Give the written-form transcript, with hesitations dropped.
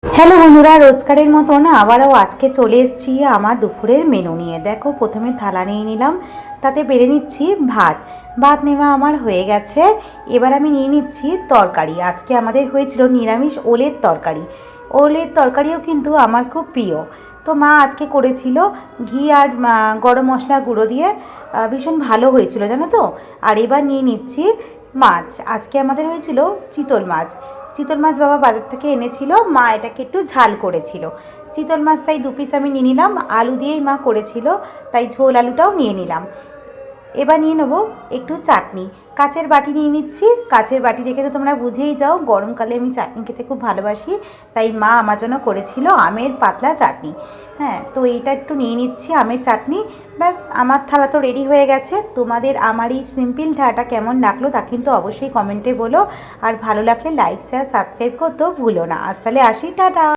Hello বন্ধুরা, রোজকারের মতন আবারও আজকে চলে এসেছি আমার দুপুরের মেনু নিয়ে। দেখো, প্রথমে থালা নিয়ে নিলাম, তাতে বেড়ে নিচ্ছি ভাত। ভাত নেওয়া আমার হয়ে গেছে। এবার আমি নিয়ে নিচ্ছি তরকারি। আজকে আমাদের হয়েছিল নিরামিষ ওলের তরকারি। ওলের তরকারিও কিন্তু আমার খুব প্রিয়। তো মা আজকে করেছিল ঘি আর গরম মশলা গুঁড়ো দিয়ে, ভীষণ ভালো হয়েছিল জানো তো। আর এবার নিয়ে নিচ্ছি মাছ। আজকে আমাদের হয়েছিল চিতল মাছ। চিতল মাছ বাবা বাজার থেকে এনেছিল, মা এটাকে একটু ঝাল করেছিল। চিতল মাছ তাই 2 পিস আমি নিয়ে নিলাম। আলু দিয়েই মা করেছিল, তাই ঝোল আলুটাও নিয়ে নিলাম। এবার নিয়ে নেবো একটু চাটনি। কাচের বাটি নিয়ে নিচ্ছি। কাচের বাটি দেখে তো তোমরা বুঝেই যাও, গরমকালে আমি চাটনি খেতে খুব ভালোবাসি। তাই মা আমার জন্য করেছিল আমের পাতলা চাটনি। হ্যাঁ, তো এইটা একটু নিয়ে নিচ্ছি আমের চাটনি। ব্যাস, আমার থালা তো রেডি হয়ে গেছে। তোমাদের আমার এই সিম্পল থালাটা কেমন লাগলো তা কিন্তু অবশ্যই কমেন্টে বলো। আর ভালো লাগলে লাইক শেয়ার সাবস্ক্রাইব করতেও ভুলো না। আজ তাহলে আসি, টাটা।